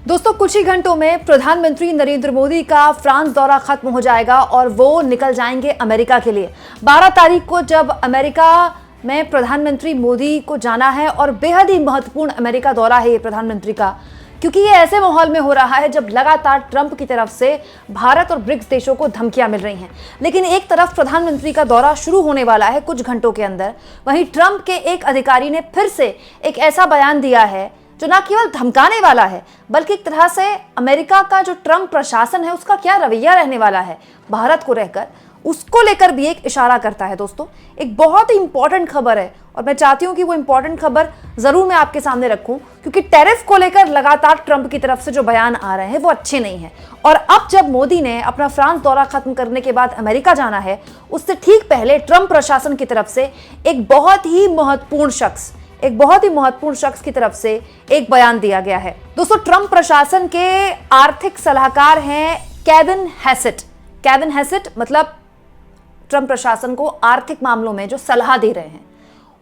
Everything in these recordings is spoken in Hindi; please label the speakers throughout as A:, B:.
A: दोस्तों कुछ ही घंटों में प्रधानमंत्री नरेंद्र मोदी का फ्रांस दौरा खत्म हो जाएगा और वो निकल जाएंगे अमेरिका के लिए। 12 तारीख को जब अमेरिका में प्रधानमंत्री मोदी को जाना है और बेहद ही महत्वपूर्ण अमेरिका दौरा है ये प्रधानमंत्री का, क्योंकि ये ऐसे माहौल में हो रहा है जब लगातार ट्रंप की तरफ से भारत और ब्रिक्स देशों को धमकियां मिल रही हैं। लेकिन एक तरफ प्रधानमंत्री का दौरा शुरू होने वाला है कुछ घंटों के अंदर, वहीं ट्रंप के एक अधिकारी ने फिर से एक ऐसा बयान दिया है जो ना केवल धमकाने वाला है बल्कि एक तरह से अमेरिका का जो ट्रंप प्रशासन है उसका क्या रवैया रहने वाला है भारत को रहकर, उसको लेकर भी एक इशारा करता है। दोस्तों एक बहुत ही इंपॉर्टेंट खबर है और मैं चाहती हूं कि वो इंपॉर्टेंट खबर जरूर मैं आपके सामने रखूं, क्योंकि टैरिफ को लेकर लगातार ट्रंप की तरफ से जो बयान आ रहे हैं वो अच्छे नहीं है। और अब जब मोदी ने अपना फ्रांस दौरा खत्म करने के बाद अमेरिका जाना है, उससे ठीक पहले ट्रंप प्रशासन की तरफ से एक बहुत ही महत्वपूर्ण शख्स की तरफ से एक बयान दिया गया है। दोस्तों ट्रंप प्रशासन के आर्थिक सलाहकार हैं केविन हैसेट। केविन हैसेट मतलब ट्रंप प्रशासन को आर्थिक मामलों में जो सलाह दे रहे हैं,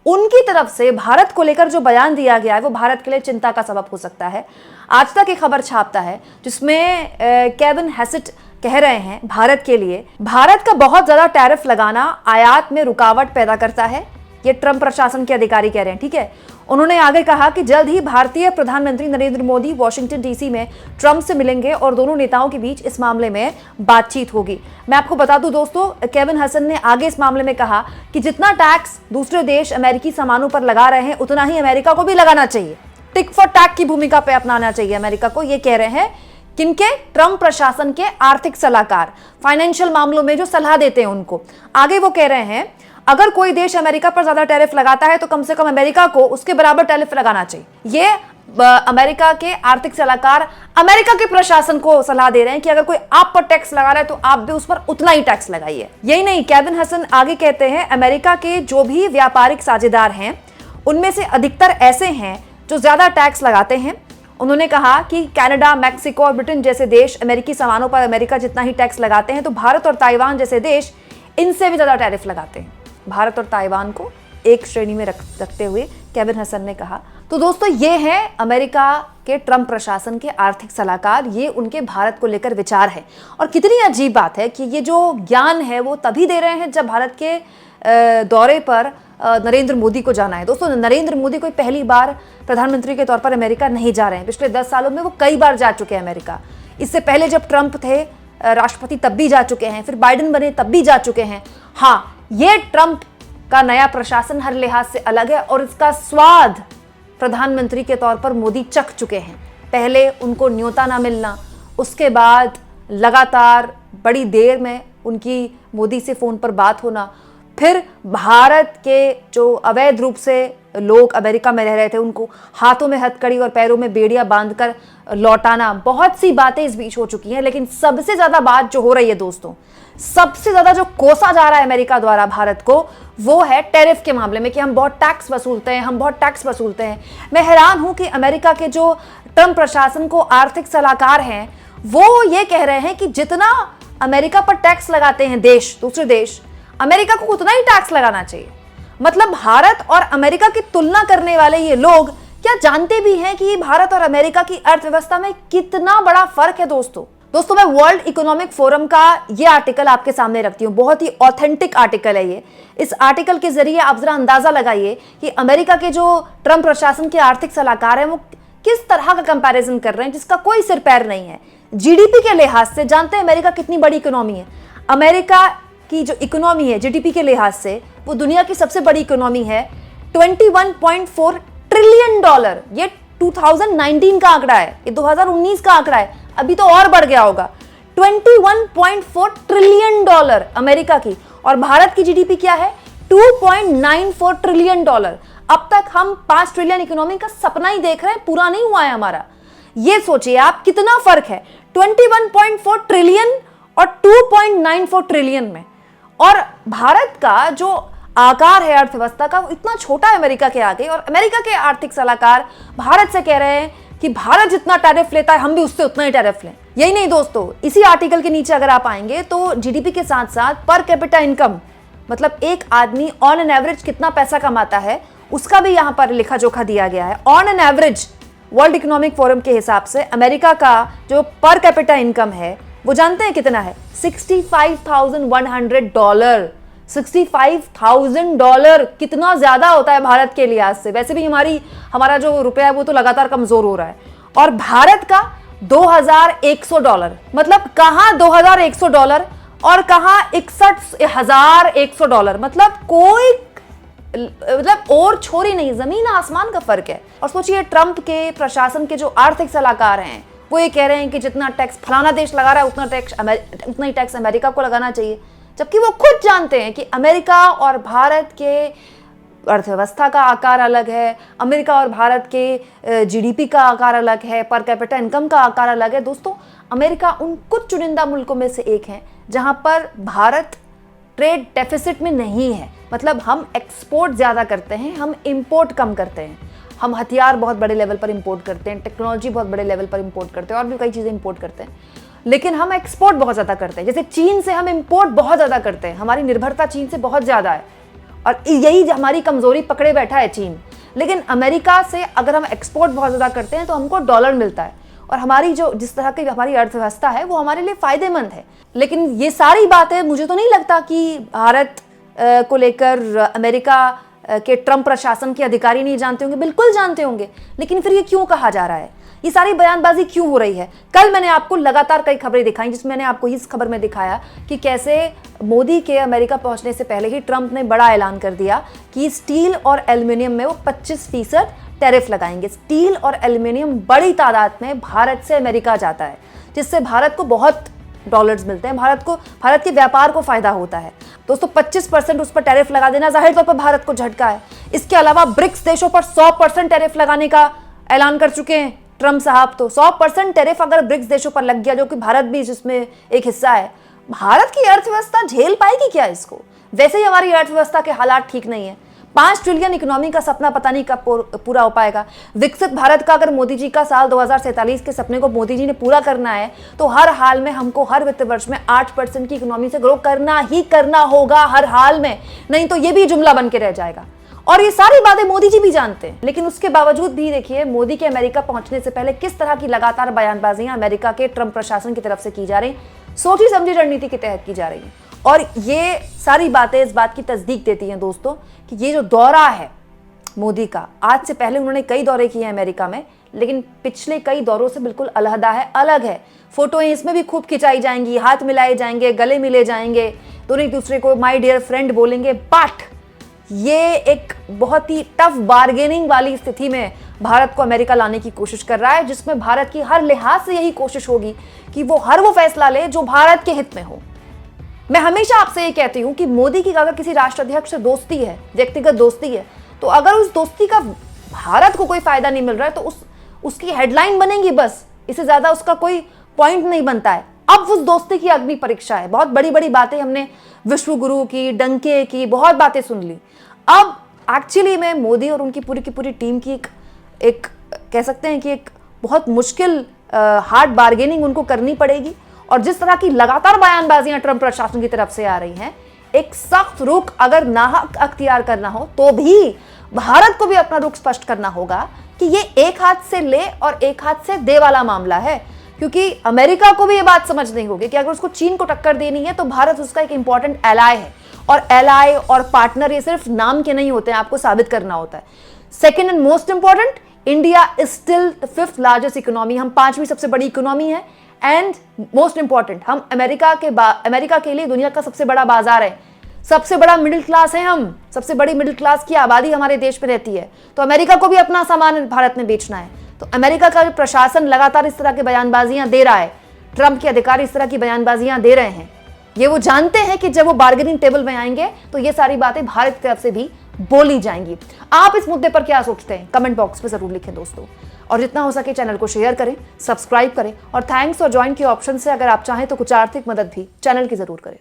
A: उनकी तरफ से भारत को लेकर जो बयान दिया गया है वो भारत के लिए चिंता का सबब हो सकता है। आज तक एक खबर छापता है जिसमें केविन हैसेट कह रहे हैं भारत के लिए भारत का बहुत ज्यादा टैरिफ लगाना आयात में रुकावट पैदा करता है। ये ट्रंप प्रशासन के अधिकारी कह रहे हैं, ठीक है। उन्होंने आगे कहा कि जल्द ही भारतीय प्रधानमंत्री नरेंद्र मोदी वॉशिंगटन डीसी में ट्रंप से मिलेंगे और दोनों नेताओं के बीच इस मामले में बातचीत होगी। मैं आपको बता दूं दोस्तों, केविन हसन ने आगे इस मामले में कहा कि जितना टैक्स दूसरे देश अमेरिकी सामानों पर लगा रहे हैं उतना ही अमेरिका को भी लगाना चाहिए। टिक फॉर टैक की भूमिका पे अपनाना चाहिए अमेरिका को। ये कह रहे हैं किनके? ट्रंप प्रशासन के आर्थिक सलाहकार, फाइनेंशियल मामलों में जो सलाह देते हैं उनको। आगे वो कह रहे हैं अगर कोई देश अमेरिका पर ज्यादा टैरिफ लगाता है तो कम से कम अमेरिका को उसके बराबर टैरिफ लगाना चाहिए। ये अमेरिका के आर्थिक सलाहकार अमेरिका के प्रशासन को सलाह दे रहे हैं कि अगर कोई आप पर टैक्स लगा रहा है तो आप भी उस पर उतना ही टैक्स लगाइए। यही नहीं, केविन हसन आगे कहते हैं अमेरिका के जो भी व्यापारिक साझेदार हैं उनमें से अधिकतर ऐसे हैं जो ज्यादा टैक्स लगाते हैं। उन्होंने कहा कि कनाडा, मैक्सिको और ब्रिटेन जैसे देश अमेरिकी सामानों पर अमेरिका जितना ही टैक्स लगाते हैं, तो भारत और ताइवान जैसे देश इनसे भी ज्यादा टैरिफ लगाते हैं। भारत और ताइवान को एक श्रेणी में रखते हुए केविन हसन ने कहा। तो दोस्तों ये है अमेरिका के ट्रंप प्रशासन के आर्थिक सलाहकार, ये उनके भारत को लेकर विचार है। और कितनी अजीब बात है कि ये जो ज्ञान है वो तभी दे रहे हैं जब भारत के दौरे पर नरेंद्र मोदी को जाना है। दोस्तों नरेंद्र मोदी कोई पहली बार प्रधानमंत्री के तौर पर अमेरिका नहीं जा रहे हैं। पिछले 10 सालों में वो कई बार जा चुके हैं अमेरिका। इससे पहले जब ट्रंप थे राष्ट्रपति तब भी जा चुके हैं, फिर बाइडेन बने तब भी जा चुके हैं। हाँ, ये ट्रंप का नया प्रशासन हर लिहाज से अलग है और इसका स्वाद प्रधानमंत्री के तौर पर मोदी चख चुके हैं। पहले उनको न्योता ना मिलना, उसके बाद लगातार बड़ी देर में उनकी मोदी से फोन पर बात होना, फिर भारत के जो अवैध रूप से लोग अमेरिका में रह रहे थे उनको हाथों में हथकड़ी और पैरों में बेड़ियां बांधकर लौटाना, बहुत सी बातें इस बीच हो चुकी हैं। लेकिन सबसे ज्यादा बात जो हो रही है दोस्तों, सबसे ज्यादा जो कोसा जा रहा है अमेरिका द्वारा भारत को, वो है टैरिफ के मामले में कि हम बहुत टैक्स वसूलते हैं। मैं हैरान हूं कि अमेरिका के जो ट्रंप प्रशासन को आर्थिक सलाहकार हैं वो ये कह रहे हैं कि जितना अमेरिका पर टैक्स लगाते हैं दूसरे देश, अमेरिका को उतना ही टैक्स लगाना चाहिए। मतलब भारत और अमेरिका की तुलना करने वाले ये लोग क्या जानते भी हैं कि भारत और अमेरिका की अर्थव्यवस्था में कितना बड़ा फर्क है। दोस्तों मैं वर्ल्ड इकोनॉमिक फोरम का ये आर्टिकल आपके सामने रखती हूँ। बहुत ही ऑथेंटिक आर्टिकल है ये। इस आर्टिकल के जरिए आप जरा अंदाजा लगाइए कि अमेरिका के जो ट्रंप प्रशासन के आर्थिक सलाहकार हैं वो किस तरह का कंपैरिजन कर रहे हैं जिसका कोई सिर पैर नहीं है। जीडीपी के लिहाज से जानते हैं अमेरिका कितनी बड़ी इकोनॉमी है। अमेरिका की जो इकोनॉमी है जीडीपी के लिहाज से वो दुनिया की सबसे बड़ी इकोनॉमी है। 21.4 ट्रिलियन डॉलर, ये 2019 का आंकड़ा है, ये 2019 का आंकड़ा है, अभी तो और बढ़ गया होगा। 21.4 ट्रिलियन डॉलर अमेरिका की, और भारत की जीडीपी क्या है? 2.94 ट्रिलियन डॉलर। अब तक हम 5 ट्रिलियन इकोनॉमी का सपना ही देख रहे हैं, पूरा नहीं हुआ है हमारा। ये सोचिए आप कितना फर्क है 21.4 ट्रिलियन और 2.94 ट्रिलियन में। और भारत का जो आकार है अर्थव्यवस्था का वो इतना छोटा है अमेरिका के आगे, और अमेरिका के आर्थिक सलाहकार भारत से कह रहे हैं कि भारत जितना टैरिफ लेता है हम भी उससे उतना ही टैरिफ लें। यही नहीं दोस्तों, इसी आर्टिकल के नीचे अगर आप आएंगे तो जीडीपी के साथ साथ पर कैपिटा इनकम, मतलब एक आदमी ऑन एन एवरेज कितना पैसा कमाता है उसका भी यहाँ पर लिखा जोखा दिया गया है। On an average world economic forum के हिसाब से अमेरिका का जो पर कैपिटा इनकम है वो जानते हैं कितना है? $65,100। $65,000 कितना ज्यादा होता है भारत के लिहाज से। वैसे भी हमारा जो रुपया है वो तो लगातार कमजोर हो रहा है, और भारत का $2,100। मतलब कहां $2,100 और कहां $61,100। मतलब और छोरी नहीं, जमीन आसमान का फर्क है। और सोचिए ट्रंप के प्रशासन के जो आर्थिक सलाहकार हैं वो ये कह रहे हैं कि जितना टैक्स फलाना देश लगा रहा है उतना ही टैक्स अमेरिका को लगाना चाहिए, जबकि वो खुद जानते हैं कि अमेरिका और भारत के अर्थव्यवस्था का आकार अलग है, अमेरिका और भारत के जीडीपी का आकार अलग है, पर कैपिटा इनकम का आकार अलग है। दोस्तों, अमेरिका उन कुछ चुनिंदा मुल्कों में से एक है जहां पर भारत ट्रेड डेफिसिट में नहीं है। मतलब हम एक्सपोर्ट ज़्यादा करते हैं, हम इंपोर्ट कम करते हैं। हम हथियार बहुत बड़े लेवल पर इंपोर्ट करते हैं, टेक्नोलॉजी बहुत बड़े लेवल पर इंपोर्ट करते हैं, और भी कई चीज़ें इंपोर्ट करते हैं, लेकिन हम एक्सपोर्ट बहुत ज़्यादा करते हैं। जैसे चीन से हम इंपोर्ट बहुत ज़्यादा करते हैं, हमारी निर्भरता चीन से बहुत ज़्यादा है, और यही हमारी कमजोरी पकड़े बैठा है चीन। लेकिन अमेरिका से अगर हम एक्सपोर्ट बहुत ज़्यादा करते हैं तो हमको डॉलर मिलता है, और हमारी जिस तरह की हमारी अर्थव्यवस्था है वो हमारे लिए फ़ायदेमंद है। लेकिन ये सारी बातें मुझे तो नहीं लगता कि भारत को लेकर अमेरिका के ट्रंप प्रशासन के अधिकारी नहीं जानते होंगे। बिल्कुल जानते होंगे, लेकिन फिर ये क्यों कहा जा रहा है, ये सारी बयानबाजी क्यों हो रही है? कल मैंने आपको लगातार कई खबरें दिखाई, जिसमें मैंने आपको इस खबर में दिखाया कि कैसे मोदी के अमेरिका पहुंचने से पहले ही ट्रंप ने बड़ा ऐलान कर दिया कि स्टील और एल्युमिनियम में वो 25% टैरिफ लगाएंगे। स्टील और एल्युमिनियम बड़ी तादाद में भारत से अमेरिका जाता है, जिससे भारत को बहुत डॉलर्स मिलते हैं, भारत के व्यापार को फायदा होता है। दोस्तों, 25% उस पर टैरिफ लगा देना जाहिर तौर पर भारत को झटका है। इसके अलावा ब्रिक्स देशों पर 100% टैरिफ लगाने का ऐलान कर चुके हैं ट्रंप साहब। तो 100% टैरिफ अगर ब्रिक्स देशों पर लग गया, जो कि भारत भी जिसमें एक हिस्सा है, भारत की अर्थव्यवस्था झेल पाएगी क्या इसको? वैसे ही हमारी अर्थव्यवस्था के हालात ठीक नहीं है। 5 ट्रिलियन इकोनॉमी का सपना पता नहीं कब पूरा हो पाएगा। विकसित भारत का अगर मोदी जी का साल 2047 के सपने को मोदी जी ने पूरा करना है तो हर हाल में हमको हर वित्त वर्ष में 8% की इकोनॉमी से ग्रो करना ही करना होगा, हर हाल में, नहीं तो ये भी जुमला बन के रह जाएगा। और ये सारी बातें मोदी जी भी जानते हैं, लेकिन उसके बावजूद भी देखिए मोदी के अमेरिका पहुंचने से पहले किस तरह की लगातार बयानबाजियां अमेरिका के ट्रंप प्रशासन की तरफ से की जा रही, सोची समझी रणनीति के तहत की जा रही है। और ये सारी बातें इस बात की तस्दीक देती हैं दोस्तों कि ये जो दौरा है मोदी का, आज से पहले उन्होंने कई दौरे किए हैं अमेरिका में, लेकिन पिछले कई दौरों से बिल्कुल अलहदा है, अलग है। फोटोएं इसमें भी खूब खिंचाई जाएंगी, हाथ मिलाए जाएंगे, गले मिले जाएंगे, दोनों एक दूसरे को माय डियर फ्रेंड बोलेंगे। बट ये एक बहुत ही टफ बार्गेनिंग वाली स्थिति में भारत को अमेरिका लाने की कोशिश कर रहा है, जिसमें भारत की हर लिहाज से यही कोशिश होगी कि वो फैसला ले जो भारत के हित में हो। मैं हमेशा आपसे ये कहती हूं कि मोदी की अगर किसी राष्ट्राध्यक्ष से दोस्ती है, व्यक्तिगत दोस्ती है, तो अगर उस दोस्ती का भारत को कोई फायदा नहीं मिल रहा है तो उसकी हेडलाइन बनेगी बस, इससे ज्यादा उसका कोई पॉइंट नहीं बनता है। अब उस दोस्ती की अग्नि परीक्षा है। बहुत बड़ी बड़ी बातें हमने विश्व गुरु की, डंके की, बहुत बातें सुन ली। अब एक्चुअली में मोदी और उनकी पूरी की पूरी टीम की एक कह सकते हैं कि एक बहुत मुश्किल हार्ड बार्गेनिंग उनको करनी पड़ेगी। और जिस तरह की लगातार बयानबाजियां ट्रंप प्रशासन की तरफ से आ रही हैं, एक सख्त रुख अगर नाहक अख्तियार करना हो तो भी भारत को भी अपना रुख स्पष्ट करना होगा कि ये एक हाथ से ले और एक हाथ से दे वाला मामला है। क्योंकि अमेरिका को भी ये बात समझनी होगी कि अगर उसको चीन को टक्कर देनी है तो भारत उसका एक इंपॉर्टेंट एलाय है, और एलाय और पार्टनर ये सिर्फ नाम के नहीं होते हैं, आपको साबित करना होता है। Second and most important, India is still the 5th largest economy, हम 5वीं सबसे बड़ी इकोनॉमी है। एंड मोस्ट इंपॉर्टेंट, हम अमेरिका के लिए दुनिया का सबसे बड़ा बाजार है, सबसे बड़ा मिडिल क्लास है, हम सबसे बड़ी मिडिल क्लास की आबादी हमारे देश में रहती है। तो अमेरिका को भी अपना सामान भारत में बेचना है। तो अमेरिका का प्रशासन लगातार इस तरह की बयानबाजियां दे रहा है, ट्रंप के अधिकारी इस तरह की बयानबाजियां दे रहे हैं, ये वो जानते हैं कि जब वो बार्गेनिंग टेबल में आएंगे तो ये सारी बातें भारत की तरफ से भी बोली जाएंगी। आप इस मुद्दे पर क्या सोचते हैं कमेंट बॉक्स में जरूर लिखें दोस्तों, और जितना हो सके चैनल को शेयर करें, सब्सक्राइब करें, और थैंक्स और ज्वाइन के ऑप्शन से अगर आप चाहें तो कुछ आर्थिक मदद भी चैनल की जरूर करें।